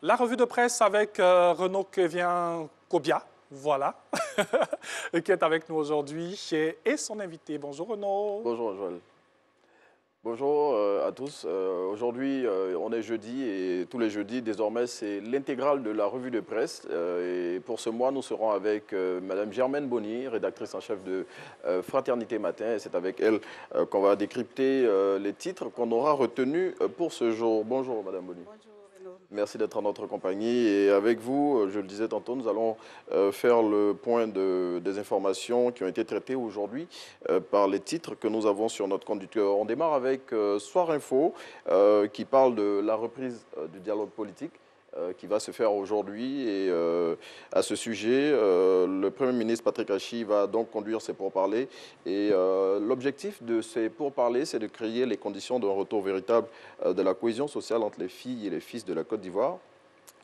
La revue de presse avec Renaud Kevin-Kobia, voilà, qui est avec nous aujourd'hui et son invité. Bonjour Renaud. Bonjour Joël. Bonjour à tous. Aujourd'hui, on est jeudi et tous les jeudis, désormais, c'est l'intégrale de la revue de presse. Et pour ce mois, nous serons avec Madame Germaine Bonny, rédactrice en chef de Fraternité Matin. Et c'est avec elle qu'on va décrypter les titres qu'on aura retenus pour ce jour. Bonjour Madame Bonny. Bonjour Renaud. Merci d'être en notre compagnie. Et avec vous, je le disais tantôt, nous allons faire le point des informations qui ont été traitées aujourd'hui par les titres que nous avons sur notre conducteur. On démarre avec Soir Info qui parle de la reprise du dialogue politique qui va se faire aujourd'hui. Et à ce sujet, le Premier ministre Patrick Achi va donc conduire ces pourparlers. Et l'objectif de ces pourparlers, c'est de créer les conditions d'un retour véritable de la cohésion sociale entre les filles et les fils de la Côte d'Ivoire.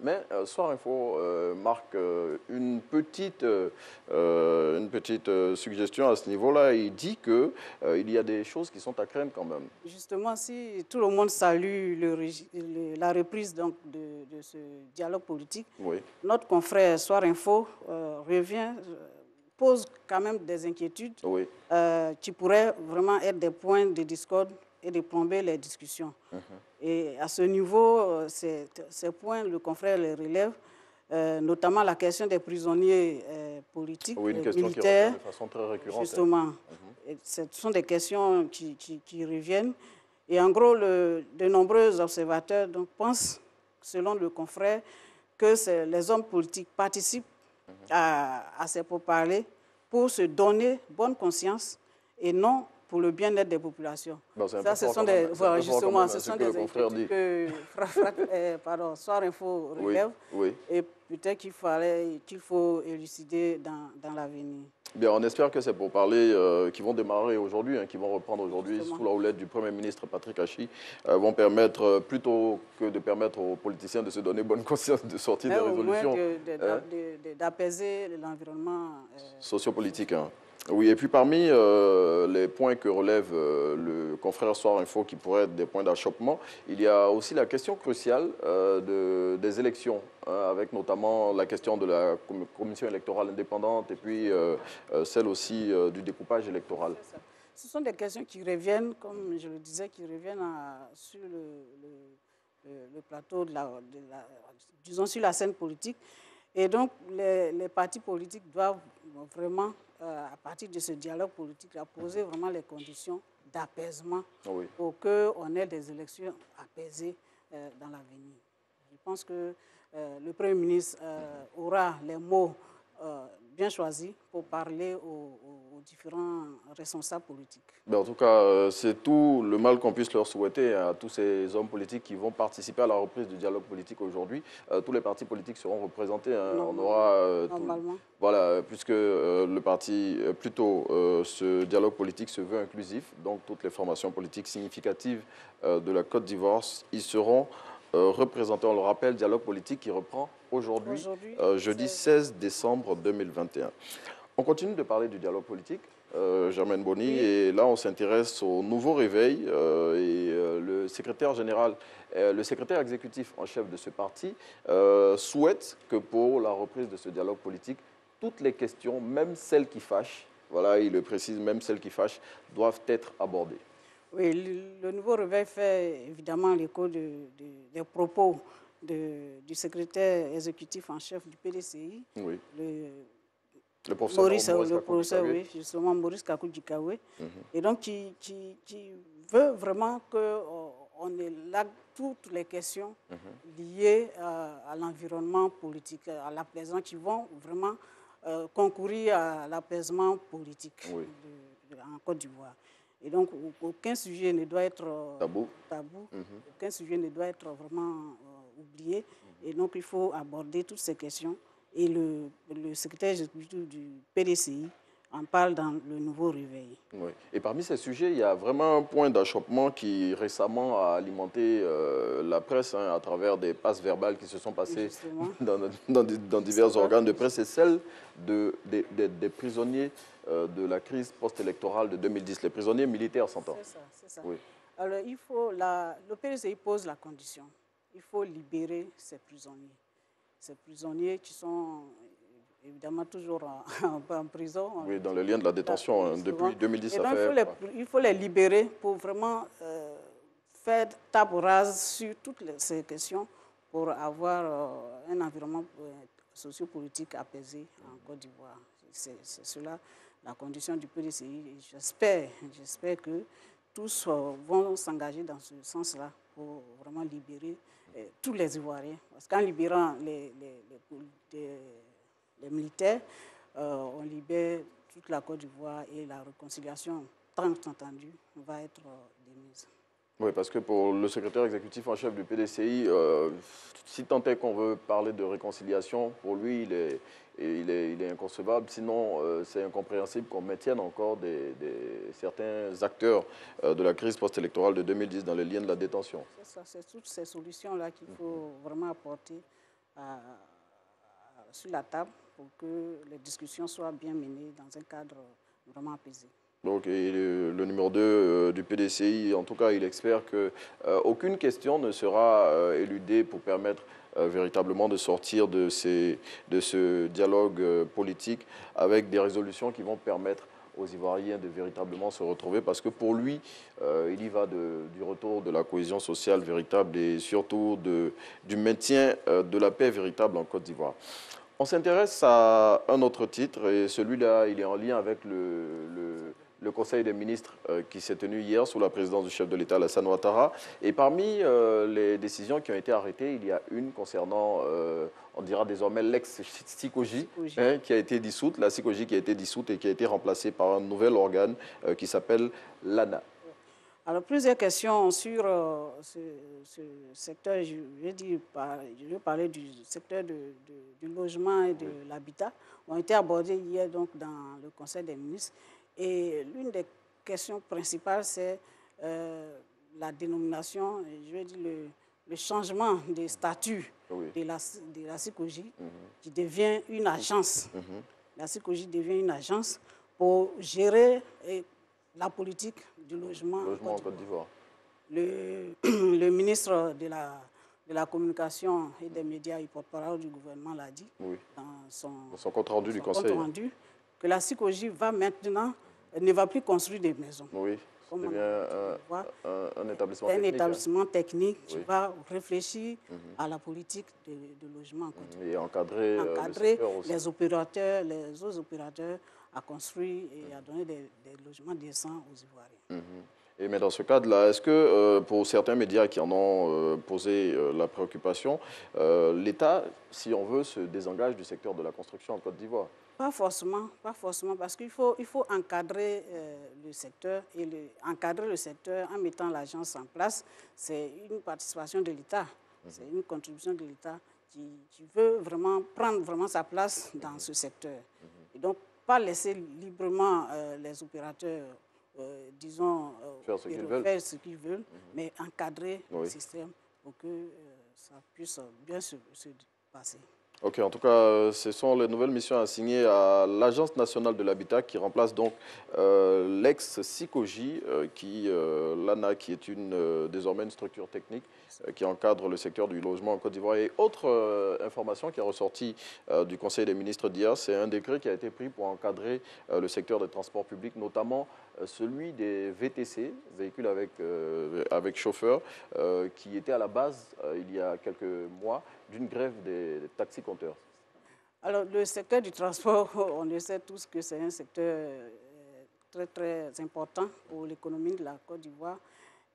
Mais Soir Info marque une petite suggestion à ce niveau-là. Il dit qu'il y a des choses qui sont à craindre quand même. Justement, si tout le monde salue la reprise donc, de ce dialogue politique, Oui. notre confrère Soir Info pose quand même des inquiétudes Oui. qui pourraient vraiment être des points de discorde et de plomber les discussions. Et à ce niveau, ces points, le confrère les relève, notamment la question des prisonniers politiques, Oui, une question militaires. qui revient de façon très récurrente. Justement, et ce sont des questions qui reviennent. Et en gros, de nombreux observateurs donc, pensent, selon le confrère, que les hommes politiques participent à ces pourparlers pour se donner bonne conscience et non pour le bien-être des populations. Bon, ça, ce sont des, voilà, justement, ce sont des inquiétudes que Soir Info relève. Oui. Et peut-être qu'il faut élucider dans l'avenir. Bien, on espère que c'est pour parler qui vont démarrer aujourd'hui, qui vont reprendre aujourd'hui sous la houlette du Premier ministre Patrick Achi, vont permettre, plutôt que de permettre aux politiciens de se donner bonne conscience de sortir des résolutions. D'apaiser l'environnement sociopolitique. Oui, et puis parmi les points que relève le confrère Soir Info qui pourraient être des points d'achoppement, il y a aussi la question cruciale des élections, avec notamment la question de la commission électorale indépendante et puis celle aussi du découpage électoral. Ce sont des questions qui reviennent, comme je le disais, qui reviennent sur le plateau, disons sur la scène politique. Et donc, les partis politiques doivent vraiment, à partir de ce dialogue politique, poser vraiment les conditions d'apaisement pour qu'on ait des élections apaisées dans l'avenir. Je pense que le Premier ministre aura les mots bien choisis pour parler aux différents responsables politiques. Ben, en tout cas, c'est tout le mal qu'on puisse leur souhaiter à tous ces hommes politiques qui vont participer à la reprise du dialogue politique aujourd'hui. Tous les partis politiques seront représentés. On aura normalement. Voilà, puisque ce dialogue politique se veut inclusif, donc toutes les formations politiques significatives de la Côte d'Ivoire y seront représentés. On le rappelle, dialogue politique qui reprend aujourd'hui, jeudi 16 décembre 2021. On continue de parler du dialogue politique, Germaine Bonny, et là on s'intéresse au nouveau réveil le secrétaire général, le secrétaire exécutif en chef de ce parti souhaite que pour la reprise de ce dialogue politique, toutes les questions, même celles qui fâchent, voilà, il le précise, même celles qui fâchent, doivent être abordées. Oui, le nouveau réveil fait évidemment l'écho des propos du secrétaire exécutif en chef du PDCI, oui. Le professeur, oui, justement, Maurice Kakou-Djikaoué, et donc qui veut vraiment qu'on élague toutes les questions liées à l'environnement politique, à l'apaisement, qui vont vraiment concourir à l'apaisement politique en Côte d'Ivoire. Et donc, aucun sujet ne doit être tabou. Aucun sujet ne doit être vraiment oublié. Et donc, il faut aborder toutes ces questions. Et le secrétaire exécutif du PDCI en parle dans le nouveau réveil. Oui. Et parmi ces sujets, il y a vraiment un point d'achoppement qui récemment a alimenté la presse à travers des passes verbales qui se sont passées dans divers organes de presse. C'est celle des prisonniers de la crise post-électorale de 2010, les prisonniers militaires s'entend. C'est ça. Oui. Alors, le PDCI pose la condition. il faut libérer ces prisonniers. Ces prisonniers qui sont évidemment toujours en prison. Oui, dans le lien de la détention, hein, depuis 2010, et ça donc, fait... il faut les libérer pour vraiment faire table rase sur toutes ces questions pour avoir un environnement sociopolitique apaisé en Côte d'Ivoire. C'est cela la condition du PDCI. J'espère que tous vont s'engager dans ce sens-là pour vraiment libérer tous les Ivoiriens. Parce qu'en libérant les militaires, on libère toute la Côte d'Ivoire et la réconciliation, tant entendue, va être démise. Oui, parce que pour le secrétaire exécutif en chef du PDCI, si tant est qu'on veut parler de réconciliation, pour lui, il est inconcevable. Sinon, c'est incompréhensible qu'on maintienne encore certains acteurs de la crise post-électorale de 2010 dans les liens de la détention. C'est ça, c'est toutes ces solutions-là qu'il faut vraiment apporter sur la table pour que les discussions soient bien menées dans un cadre vraiment apaisé. Donc, et le numéro 2 du PDCI, en tout cas, il espère qu'aucune question ne sera éludée pour permettre véritablement de sortir de ce dialogue politique avec des résolutions qui vont permettre aux Ivoiriens de véritablement se retrouver, parce que pour lui, il y va du retour de la cohésion sociale véritable et surtout du maintien de la paix véritable en Côte d'Ivoire. On s'intéresse à un autre titre, et celui-là, il est en lien avec le Conseil des ministres qui s'est tenu hier sous la présidence du chef de l'État, Alassane Ouattara. Et parmi les décisions qui ont été arrêtées, il y a une concernant, on dira désormais, l'ex-SICOGI, qui a été dissoute, la SICOGI qui a été dissoute et qui a été remplacée par un nouvel organe qui s'appelle l'ANA. Alors, plusieurs questions sur ce secteur. Je vais parler du secteur du logement et de l'habitat, ont été abordées hier donc, dans le Conseil des ministres. Et l'une des questions principales, c'est la dénomination, je vais dire le changement des statuts de la SICOGI, qui devient une agence. La SICOGI devient une agence pour gérer la politique du logement en Côte d'Ivoire. Le ministre de la Communication et des médias et porte-parole du gouvernement l'a dit dans son compte rendu du Conseil. Que la SICOGI va maintenant, ne va plus construire des maisons. Oui, c'est un établissement technique. Un établissement technique qui va réfléchir à la politique de logement en Côte d'Ivoire. Et encadrer les autres opérateurs à construire et à donner des logements décents aux Ivoiriens. Mais dans ce cadre-là, est-ce que pour certains médias qui en ont posé la préoccupation, l'État, si on veut, se désengage du secteur de la construction en Côte d'Ivoire? Pas forcément, parce qu'il faut encadrer le secteur encadrer le secteur en mettant l'agence en place. C'est une participation de l'État, c'est une contribution de l'État qui veut vraiment prendre sa place dans ce secteur. Et donc, pas laisser librement les opérateurs, disons, faire ce qu'ils veulent, mais encadrer le système pour que ça puisse bien se passer. Ok, en tout cas, ce sont les nouvelles missions assignées à l'Agence nationale de l'habitat qui remplace donc l'ex-SICOGI, l'ANA, qui est désormais une structure technique qui encadre le secteur du logement en Côte d'Ivoire. Et autre information qui est ressortie du Conseil des ministres d'hier, c'est un décret qui a été pris pour encadrer le secteur des transports publics, notamment celui des VTC, véhicules avec chauffeur, qui était à la base, il y a quelques mois, d'une grève des taxis-compteurs. Alors, le secteur du transport, on le sait tous que c'est un secteur très, très important pour l'économie de la Côte d'Ivoire.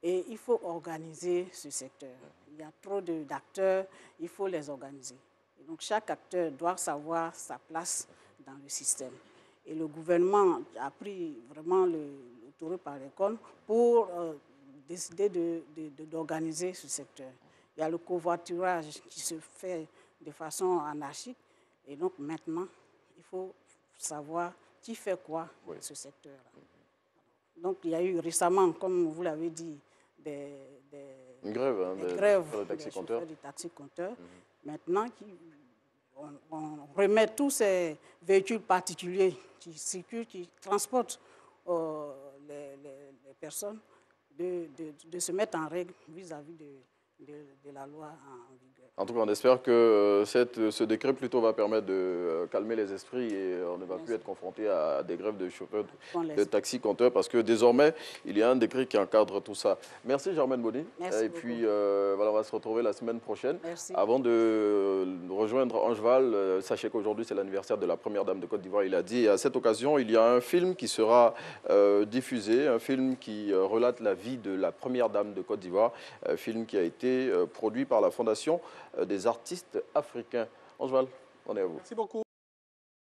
Et il faut organiser ce secteur. Il y a trop d'acteurs, il faut les organiser. Et donc, chaque acteur doit savoir sa place dans le système. Et le gouvernement a pris vraiment le taureau par les cornes pour décider d'organiser ce secteur. Il y a le covoiturage qui se fait de façon anarchique. Et donc maintenant, il faut savoir qui fait quoi dans ce secteur-là. Donc il y a eu récemment, comme vous l'avez dit, des grèves des taxis-compteurs. Maintenant, on remet tous ces véhicules particuliers qui circulent, qui transportent les personnes, de se mettre en règle vis-à-vis de de la loi en vigueur. En tout cas, on espère que ce décret plutôt va permettre de calmer les esprits et on ne va plus être confronté à des grèves de chauffeurs de taxi-compteurs parce que désormais, il y a un décret qui encadre tout ça. Merci Germaine Boni. Merci beaucoup. Puis, voilà, on va se retrouver la semaine prochaine. Merci. Avant de rejoindre Angeval, sachez qu'aujourd'hui, c'est l'anniversaire de la première dame de Côte d'Ivoire. Il a dit, et à cette occasion, il y a un film qui sera diffusé, un film qui relate la vie de la première dame de Côte d'Ivoire, un film qui a été produit par la Fondation des artistes africains. Angeval, on est à vous. Merci beaucoup.